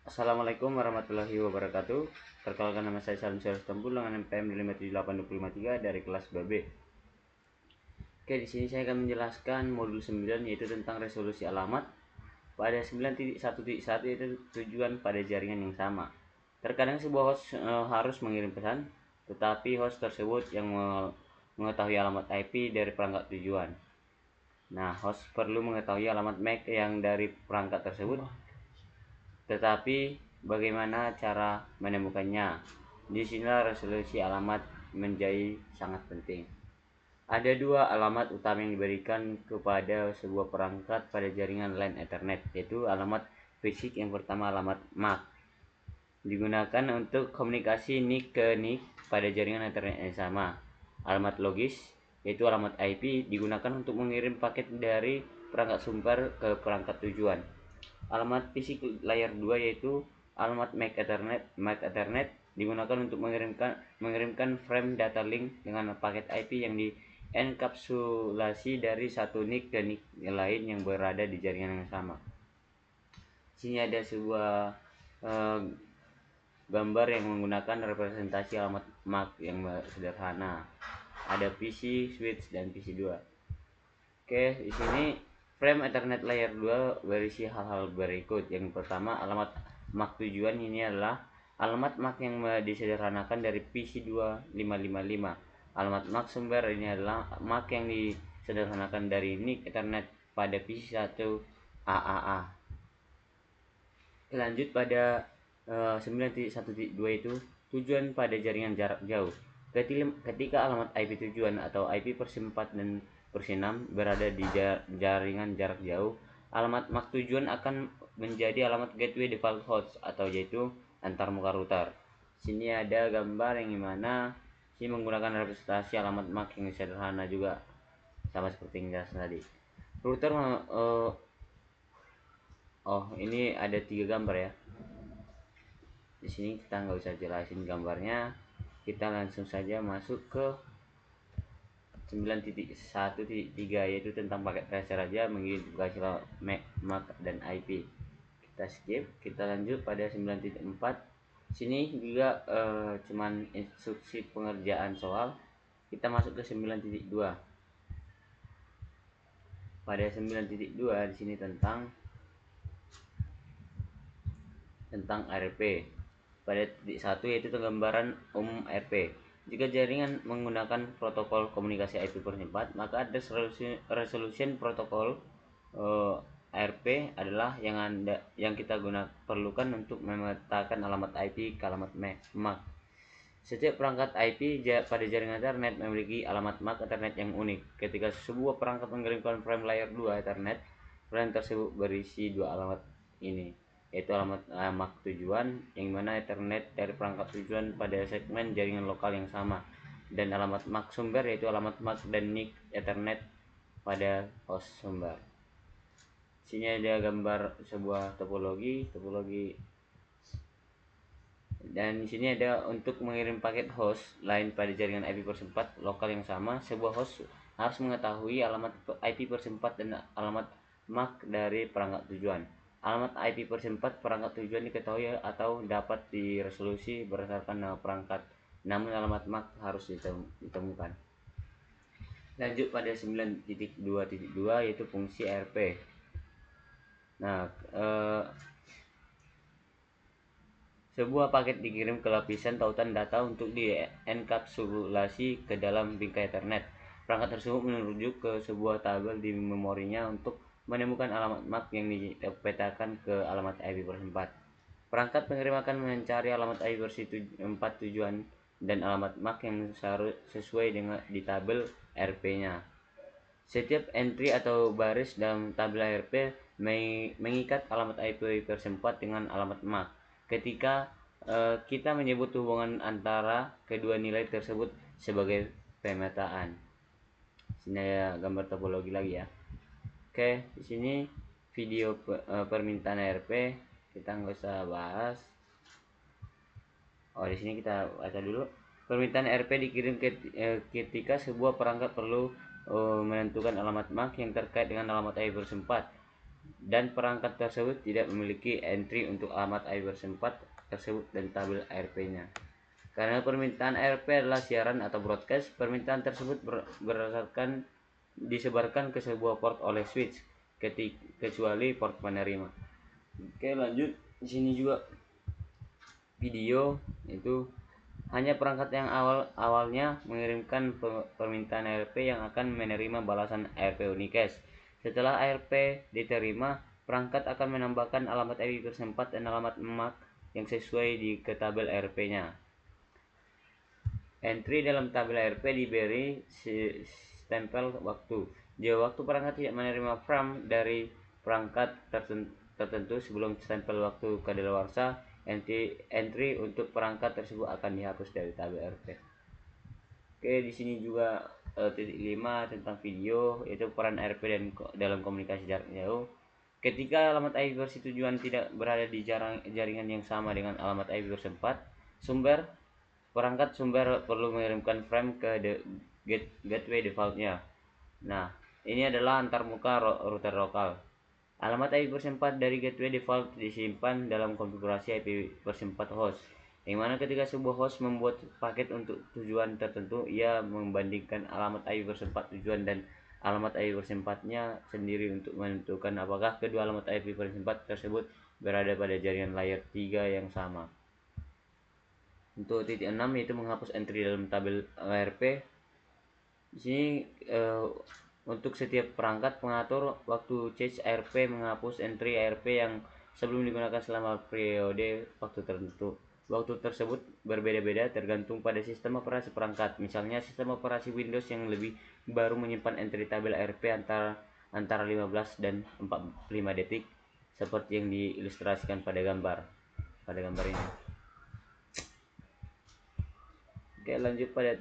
Assalamualaikum warahmatullahi wabarakatuh. Perkenalkan, nama saya Salim Syarif Tempul dengan NPM 5782053 dari kelas 2B. Oke, di sini saya akan menjelaskan modul 9 yaitu tentang resolusi alamat pada 9.1.1 yaitu tujuan pada jaringan yang sama. Terkadang sebuah host harus mengirim pesan, tetapi host tersebut yang mengetahui alamat IP dari perangkat tujuan. Nah, host perlu mengetahui alamat MAC yang dari perangkat tersebut. Tetapi bagaimana cara menemukannya? Disinilah resolusi alamat menjadi sangat penting. Ada dua alamat utama yang diberikan kepada sebuah perangkat pada jaringan LAN Ethernet, yaitu alamat fisik. Yang pertama, alamat MAC, digunakan untuk komunikasi NIC ke NIC pada jaringan Ethernet yang sama. Alamat logis, yaitu alamat IP, digunakan untuk mengirim paket dari perangkat sumber ke perangkat tujuan. Alamat fisik layer 2 yaitu alamat MAC Ethernet digunakan untuk mengirimkan frame data link dengan paket IP yang dienkapsulasi dari satu NIC ke NIC lain yang berada di jaringan yang sama. Sini ada sebuah gambar yang menggunakan representasi alamat MAC yang sederhana. Ada PC, switch, dan PC2. Oke, di sini frame Ethernet layer 2 berisi hal-hal berikut. Yang pertama, alamat MAC tujuan. Ini adalah alamat MAC yang disederhanakan dari PC2555. Alamat MAC sumber ini adalah MAC yang disederhanakan dari NIC Ethernet pada PC1 AAA. Lanjut pada 9.1.2 itu tujuan pada jaringan jarak jauh. Ketika alamat IP tujuan atau IP versi 4 dan versi 6 berada di jaringan jarak jauh, alamat MAC tujuan akan menjadi alamat gateway default host atau yaitu antarmuka router. Sini ada gambar yang dimana sini menggunakan representasi alamat MAC yang sederhana juga, sama seperti yang jelas tadi. Router ini ada 3 gambar ya. Di sini kita nggak usah jelasin gambarnya, kita langsung saja masuk ke 9.1.3 yaitu tentang paket tracer aja, mengidentifikasi MAC dan IP. Kita skip, kita lanjut pada 9.4. Sini juga cuman instruksi pengerjaan soal. Kita masuk ke 9.2. Pada 9.2 di sini tentang RP. Pada titik 1 yaitu gambaran umum RP. Jika jaringan menggunakan protokol komunikasi IP/4, maka ada resolution protokol RP adalah yang kita perlukan untuk memetakan alamat IP ke alamat MAC. Setiap perangkat IP pada jaringan Ethernet memiliki alamat MAC Ethernet yang unik. Ketika sebuah perangkat mengirimkan frame layer 2 Ethernet, frame tersebut berisi dua alamat ini, yaitu alamat MAC tujuan yang mana Ethernet dari perangkat tujuan pada segmen jaringan lokal yang sama, dan alamat MAC sumber yaitu alamat MAC dan NIC Ethernet pada host sumber. Sini ada gambar sebuah topologi, dan di sini ada untuk mengirim paket host lain pada jaringan IP/4 lokal yang sama. Sebuah host harus mengetahui alamat IP/4 dan alamat MAC dari perangkat tujuan. Alamat IP/4 perangkat tujuan diketahui atau dapat diresolusi berdasarkan nama perangkat, namun alamat MAC harus ditemukan. Lanjut pada 9.2.2 yaitu fungsi RP. Nah, sebuah paket dikirim ke lapisan tautan data untuk dienkapsulasi ke dalam bingkai Ethernet. Perangkat tersebut merujuk ke sebuah tabel di memorinya untuk menemukan alamat MAC yang dipetakan ke alamat IP/4. Perangkat pengirim akan mencari alamat IP versi 4 tujuan dan alamat MAC yang sesuai dengan di tabel RP-nya. Setiap entry atau baris dalam tabel RP mengikat alamat IP/4 dengan alamat MAC. Ketika kita menyebut hubungan antara kedua nilai tersebut sebagai pemetaan. Sini ada gambar topologi lagi ya. Oke, di sini video permintaan RP kita nggak usah bahas. Di sini kita baca dulu. Permintaan RP dikirim ketika sebuah perangkat perlu menentukan alamat MAC yang terkait dengan alamat IP/4. dan perangkat tersebut tidak memiliki entry untuk alamat IP versi 4 tersebut dan tabel ARP-nya. Karena permintaan ARP adalah siaran atau broadcast, permintaan tersebut berdasarkan disebarkan ke sebuah port oleh switch kecuali port penerima. Oke, lanjut. Di sini juga video itu hanya perangkat yang awalnya mengirimkan permintaan ARP yang akan menerima balasan ARP unicast. Setelah ARP diterima, perangkat akan menambahkan alamat IP versi 4 dan alamat MAC yang sesuai di ke tabel ARP-nya. Entry dalam tabel ARP diberi stempel waktu. Jika waktu perangkat tidak menerima frame dari perangkat tertentu sebelum stempel waktu kadaluarsa, entry untuk perangkat tersebut akan dihapus dari tabel ARP. Oke, di sini juga titik 5 tentang video, yaitu peran ARP dalam komunikasi jarak jauh. Ketika alamat IP versi tujuan tidak berada di jaringan yang sama dengan alamat IP versi 4, perangkat sumber perlu mengirimkan frame ke gateway defaultnya. Nah, ini adalah antarmuka router lokal. Alamat IP versi 4 dari gateway default disimpan dalam konfigurasi IP versi 4 host, yang mana ketika sebuah host membuat paket untuk tujuan tertentu, ia membandingkan alamat IP versi 4 tujuan dan alamat IP versi 4-nya sendiri untuk menentukan apakah kedua alamat IP versi 4 tersebut berada pada jaringan layer 3 yang sama. Untuk titik 6 yaitu menghapus entry dalam tabel ARP. Di sini untuk setiap perangkat pengatur waktu change ARP menghapus entry ARP yang sebelum digunakan selama periode waktu tertentu. Waktu tersebut berbeda-beda tergantung pada sistem operasi perangkat. Misalnya sistem operasi Windows yang lebih baru menyimpan entry tabel ARP antara 15 dan 45 detik seperti yang diilustrasikan pada gambar ini. Oke, lanjut pada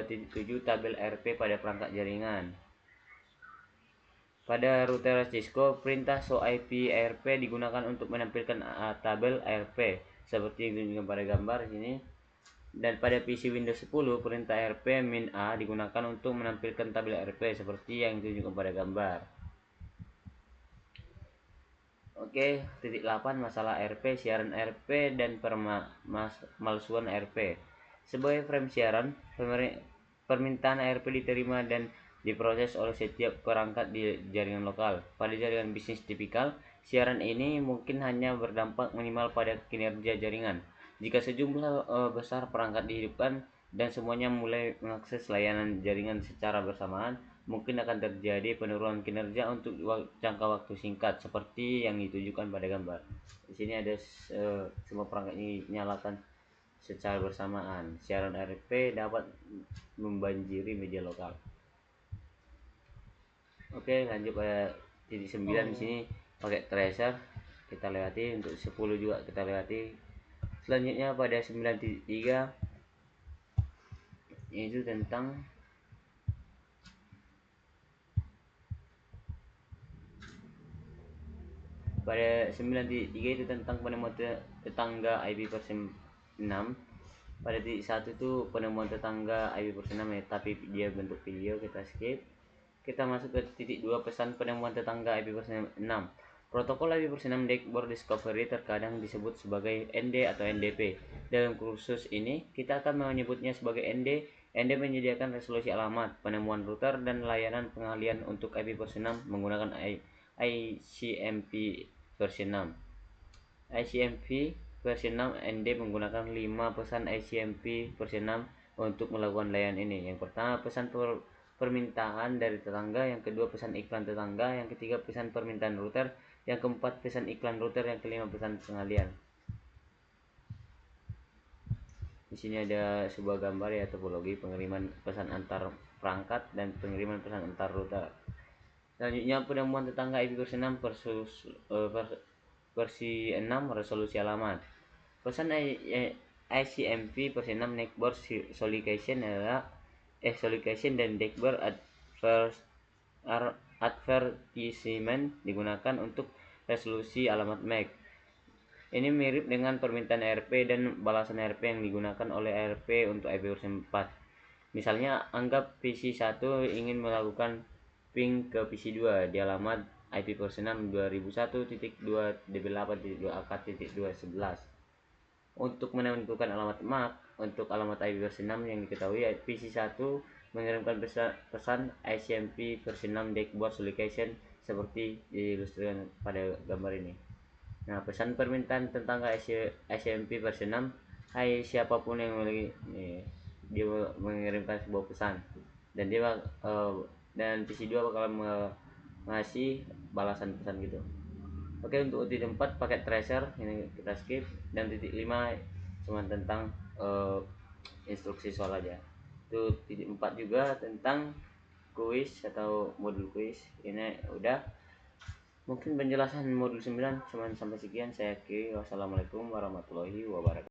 titik 7 tabel ARP pada perangkat jaringan. Pada router Cisco, perintah show IP ARP digunakan untuk menampilkan tabel ARP seperti yang ditunjukkan pada gambar ini. Dan pada PC Windows 10, perintah ARP -a digunakan untuk menampilkan tabel ARP seperti yang ditunjukkan pada gambar. Oke, titik 8 masalah ARP, siaran ARP dan pemalsuan ARP. Sebagai frame siaran, permintaan ARP diterima dan diproses oleh setiap perangkat di jaringan lokal. Pada jaringan bisnis tipikal, siaran ini mungkin hanya berdampak minimal pada kinerja jaringan. Jika sejumlah besar perangkat dihidupkan dan semuanya mulai mengakses layanan jaringan secara bersamaan, mungkin akan terjadi penurunan kinerja untuk jangka waktu singkat seperti yang ditunjukkan pada gambar. Di sini ada semua perangkat ini nyalakan secara bersamaan. Siaran ARP dapat membanjiri media lokal. Oke, lanjut pada titik 9. Di sini pakai tracer kita lewati, untuk 10 juga kita lewati. Selanjutnya pada 9.3 yaitu tentang pada 9.3 itu tentang penemuan tetangga IP versi 6. Pada titik 1 itu penemuan tetangga IP versi 6 ya, tapi dia bentuk video, kita skip. Kita masuk ke titik 2, pesan penemuan tetangga IP versi 6. Protokol IP versi 6 dashboard discovery terkadang disebut sebagai ND atau NDP. Dalam kursus ini kita akan menyebutnya sebagai ND. ND menyediakan resolusi alamat, penemuan router dan layanan pengalian untuk IP versi 6 menggunakan ICMP versi 6. ICMP versi 6 ND menggunakan 5 pesan ICMP versi 6 untuk melakukan layanan ini. Yang pertama, pesan permintaan dari tetangga, yang kedua pesan iklan tetangga, yang ketiga pesan permintaan router, yang keempat pesan iklan router, yang kelima pesan pengalian. Di sini ada sebuah gambar ya, topologi pengiriman pesan antar perangkat dan pengiriman pesan antar router. Selanjutnya penemuan tetangga IP versi 6 versi 6 resolusi alamat. Pesan ICMP versi 6 network solution adalah solution dan network advertisement digunakan untuk resolusi alamat MAC. Ini mirip dengan permintaan ARP dan balasan ARP yang digunakan oleh ARP untuk IP versi 4. Misalnya, anggap PC 1 ingin melakukan ping ke PC 2 di alamat IP versi 6 2001.2.8.2ak.211. Untuk menentukan alamat MAC, untuk alamat IP versi 6 yang diketahui PC1 mengirimkan pesan ICMP versi 6 dashboard location seperti diilustrasikan pada gambar ini. Nah, pesan permintaan tentang ICMP versi 6, hai siapapun yang memiliki, dia mengirimkan sebuah pesan dan dia dan PC2 bakal ngasih balasan pesan gitu. Oke, untuk titik 4 pakai tracer ini kita skip, dan titik 5 cuma tentang instruksi soal aja. Itu titik 4 juga tentang kuis atau modul kuis. Ini udah, mungkin penjelasan modul 9 cuman sampai sekian. Saya akhiri, wassalamualaikum warahmatullahi wabarakatuh.